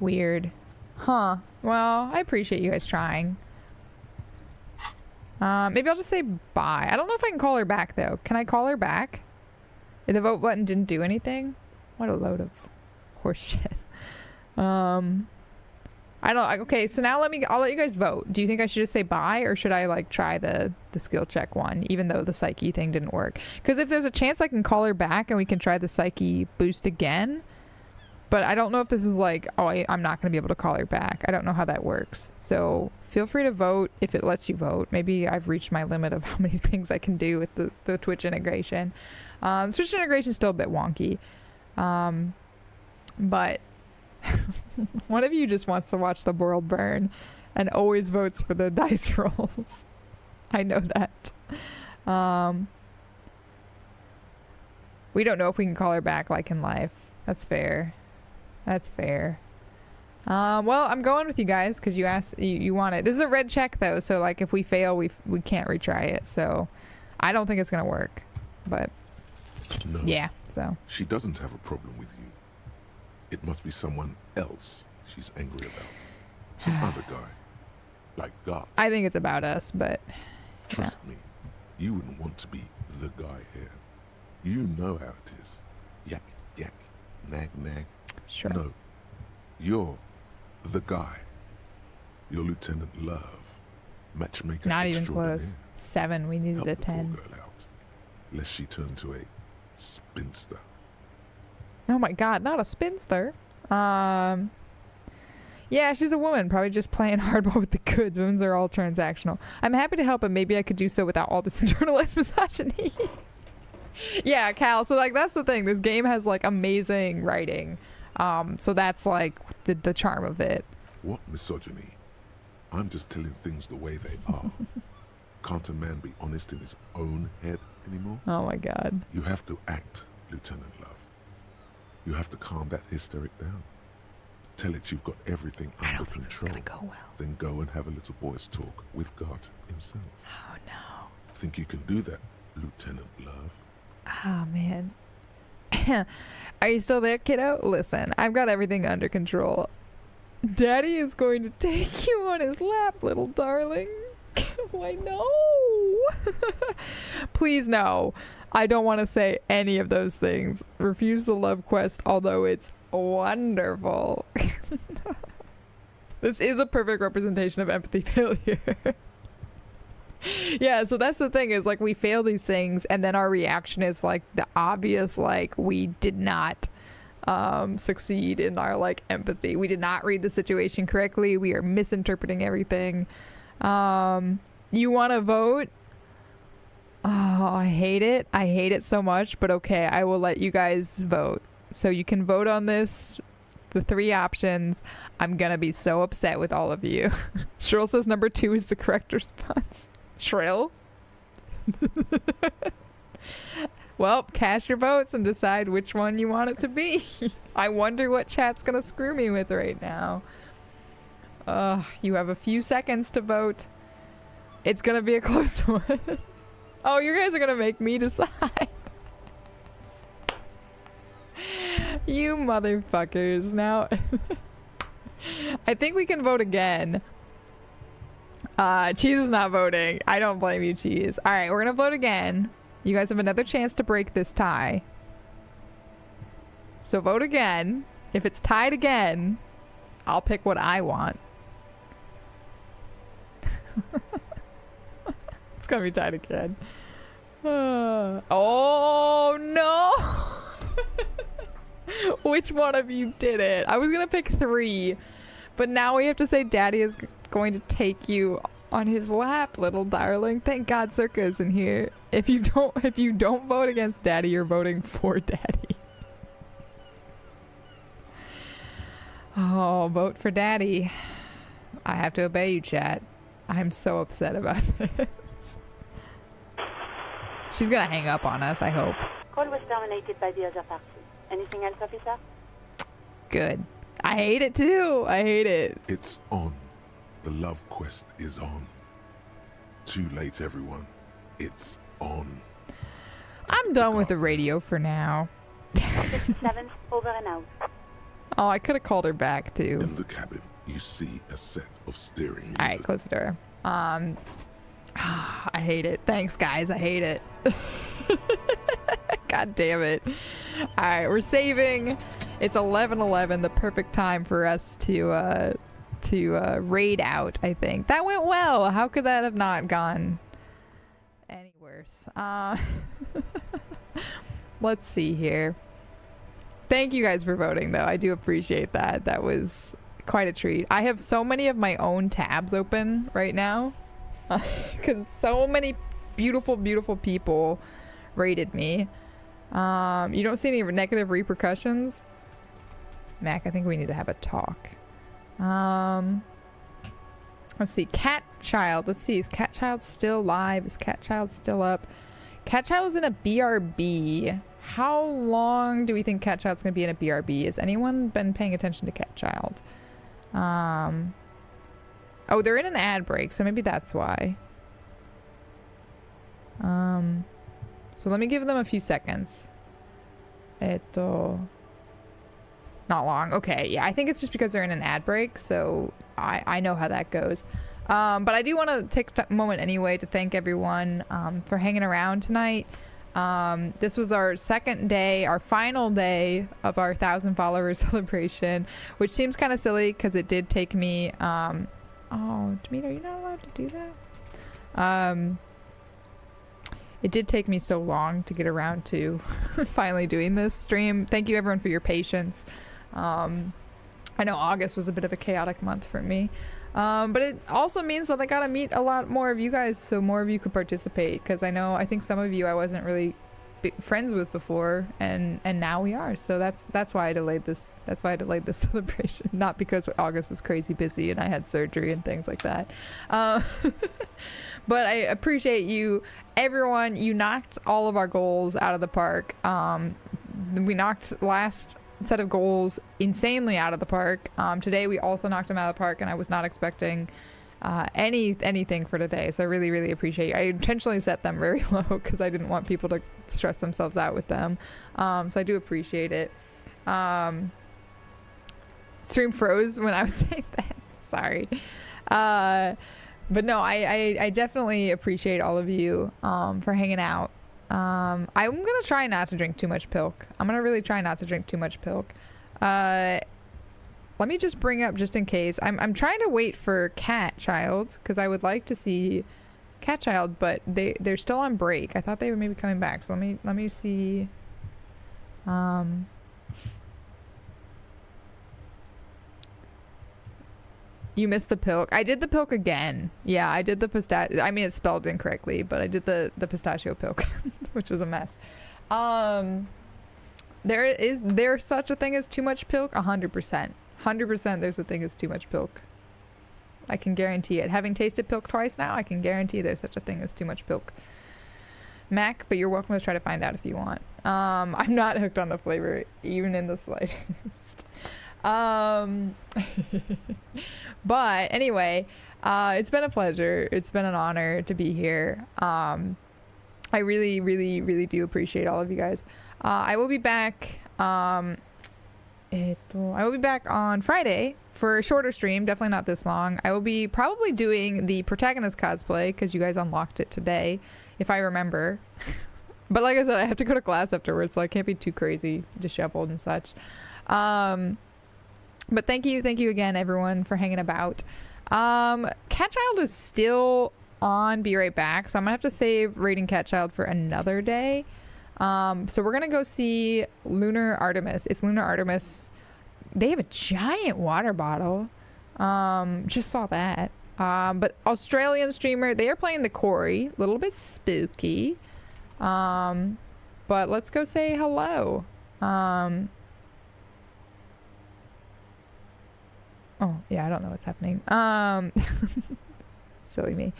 weird. Huh. Well, I appreciate you guys trying. Maybe I'll just say bye. I don't know if I can call her back though. Can I call her back? If the vote button didn't do anything? What a load of horseshit. I don't, okay, so now I'll let you guys vote. Do you think I should just say bye, or should I like try the skill check one, even though the Psyche thing didn't work? Because if there's a chance I can call her back and we can try the Psyche boost again, but I don't know if this is like, oh, I'm not going to be able to call her back. I don't know how that works. So feel free to vote if it lets you vote. Maybe I've reached my limit of how many things I can do with the Twitch integration. The Twitch integration is still a bit wonky. But one of you just wants to watch the world burn and always votes for the dice rolls. I know that. We don't know if we can call her back like in life. That's fair. That's fair. Well, I'm going with you guys because you asked, you want it. This is a red check though, so like if we fail, we can't retry it. So I don't think it's gonna work. But No. yeah, so She doesn't have a problem with you. It must be someone else she's angry about. Some other guy. Like God. I think it's about us. But Trust me, you wouldn't want to be the guy here. You know how it is. Yak, yak, nag, nag. sure. No, you're the guy. You're Lieutenant Love, matchmaker Not even extraordinaire. close. 7. We needed Help a the poor 10. girl out, lest she turn to a spinster. Oh my God, not a spinster. Yeah, she's a woman, probably just playing hardball with the goods. Women's are all transactional. I'm happy to help, but maybe I could do so without all this internalized misogyny. Yeah, Cal. So like that's the thing. This game has like amazing writing. So that's like the charm of it. What misogyny? I'm just telling things the way they are. Can't a man be honest in his own head anymore? Oh my God. You have to act, Lieutenant Love. You have to calm that hysteric down. Tell it you've got everything I under don't think this is control. gonna go well. Then go and have a little boy's talk with God himself. Oh no. Think you can do that, Lieutenant Love? Oh man. Are you still there, kiddo? Listen, I've got everything under control. Daddy is going to take you on his lap, little darling. Why no? Please no. I don't want to say any of those things. Refuse the love quest, although it's wonderful. This is a perfect representation of empathy failure. Yeah, so that's the thing is like we fail these things and then our reaction is like the obvious like we did not succeed in our like empathy. We did not read the situation correctly. We are misinterpreting everything. You want to vote? Oh, I hate it. I hate it so much, but okay, I will let you guys vote. So you can vote on this, the 3 options. I'm gonna be so upset with all of you. Shrill says number 2 is the correct response. Shrill? Well, cast your votes and decide which one you want it to be. I wonder what chat's gonna screw me with right now. You have a few seconds to vote. It's gonna be a close one. Oh, you guys are gonna make me decide. You motherfuckers. Now, I think we can vote again. Cheese is not voting. I don't blame you, Cheese. All right, we're gonna vote again. You guys have another chance to break this tie. So vote again. If it's tied again, I'll pick what I want. It's gonna be tied again. Oh no! Which one of you did it? I was gonna pick 3, but now we have to say Daddy is going to take you on his lap, little darling. Thank God Circa is in here. If you don't vote against Daddy, you're voting for Daddy. Oh, vote for Daddy. I have to obey you, chat. I'm so upset about this. She's gonna hang up on us, I hope. Call was terminated by the other party. Anything else, officer? Good. I hate it too. I hate it. It's on. The love quest is on. Too late, everyone. It's on. I'm done with the radio for now. 7, over and out. Oh, I could have called her back too. In the cabin, you see a set of steering All right, levers. close the door. I hate it. Thanks, guys. I hate it. God damn it. All right, we're saving. It's 11:11, the perfect time for us to raid out, I think. That went well. How could that have not gone any worse? Let's see here. Thank you guys for voting, though. I do appreciate that. That was quite a treat. I have so many of my own tabs open right now because so many beautiful, beautiful people rated me. You don't see any negative repercussions? Mac, I think we need to have a talk. Let's see. Cat Child. Let's see. Is Cat Child still live? Is Cat Child still up? Cat Child is in a BRB. How long do we think Cat Child's going to be in a BRB? Has anyone been paying attention to Cat Child? Oh, they're in an ad break, so maybe that's why. So let me give them a few seconds. Not long. Okay, yeah, I think it's just because they're in an ad break, so I know how that goes. But I do want to take a moment anyway to thank everyone for hanging around tonight. This was our second day, our final day of our 1,000 followers celebration, which seems kind of silly because it did take me oh, Demeter, are you not allowed to do that? It did take me so long to get around to finally doing this stream. Thank you everyone for your patience. I know August was a bit of a chaotic month for me. But it also means that I gotta meet a lot more of you guys so more of you could participate, because I think some of you I wasn't really friends with before, and now we are. So that's why I delayed this. That's why I delayed this celebration, not because August was crazy busy and I had surgery and things like that. But I appreciate you, everyone. You knocked all of our goals out of the park. We knocked last set of goals insanely out of the park. Today we also knocked them out of the park, and I was not expecting anything for today, so I really appreciate you. I intentionally set them very low because I didn't want people to stress themselves out with them, so I do appreciate it. Stream froze when I was saying that. Sorry. But no, I definitely appreciate all of you for hanging out. I'm gonna try not to drink too much pilk. I'm gonna really try not to drink too much pilk. Let me just bring up, just in case, I'm trying to wait for Cat Child because I would like to see Cat Child, but they're still on break. I thought they were maybe coming back, so let me see. You missed the pilk. I did the pilk again. Yeah, I did the pistachio. I mean, it's spelled incorrectly, but I did the pistachio pilk, which was a mess. There's such a thing as too much pilk? 100%. 100% there's a thing as too much pilk. I can guarantee it. Having tasted pilk twice now, I can guarantee there's such a thing as too much pilk. Mac, but you're welcome to try to find out if you want. I'm not hooked on the flavor, even in the slightest. But anyway, it's been a pleasure. It's been an honor to be here. I really do appreciate all of you guys. I will be back I will be back on Friday for a shorter stream, definitely not this long. I will be probably doing the protagonist cosplay because you guys unlocked it today, if I remember. But like I said, I have to go to class afterwards, so I can't be too crazy disheveled and such. But thank you again, everyone, for hanging about. Catchild is still on Be Right Back, so I'm gonna have to save raiding Catchild for another day. So we're gonna go see Lunar Artemis. It's Lunar Artemis. They have a giant water bottle. Just saw that. But Australian streamer, they are playing the Quarry. A little bit spooky. But let's go say hello. Oh, yeah, I don't know what's happening. Silly me.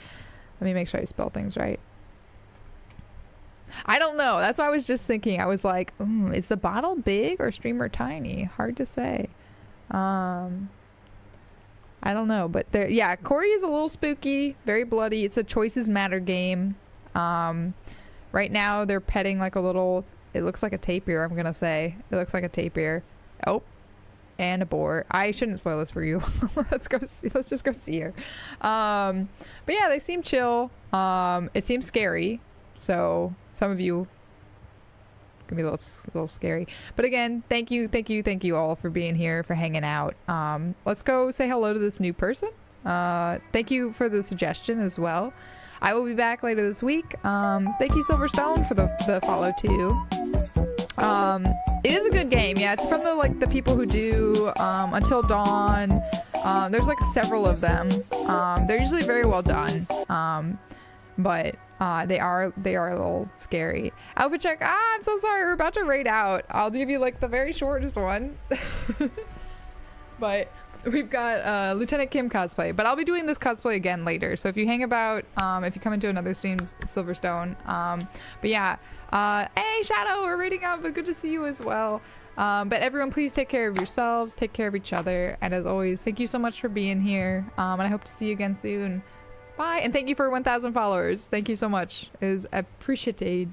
Let me make sure I spell things right. I don't know. That's why I was just thinking. I was like, is the bottle big or streamer tiny? Hard to say. I don't know. But yeah, Corey is a little spooky, very bloody. It's a choices matter game. Right now they're petting like a little, it looks like a tapir, I'm gonna say. It looks like a tapir. Oh, and a boar. I shouldn't spoil this for you. Let's just go see her. But yeah, they seem chill. It seems scary. So some of you can be a little scary. But again, thank you all for being here, for hanging out. Let's go say hello to this new person. Thank you for the suggestion as well. I will be back later this week. Thank you, Silverstone, for the follow too. It is a good game. Yeah, it's from the people who do Until Dawn. There's like several of them. They're usually very well done. But they are a little scary. Outfit check. I'm so sorry. We're about to raid out. I'll give you like the very shortest one. But we've got Lieutenant Kim cosplay. But I'll be doing this cosplay again later. So if you hang about, if you come into another stream, Silverstone. But yeah. Hey, Shadow, we're raiding out, but good to see you as well. But everyone, please take care of yourselves, take care of each other, and as always, thank you so much for being here, and I hope to see you again soon. Bye, and thank you for 1,000 followers. Thank you so much. It is appreciated.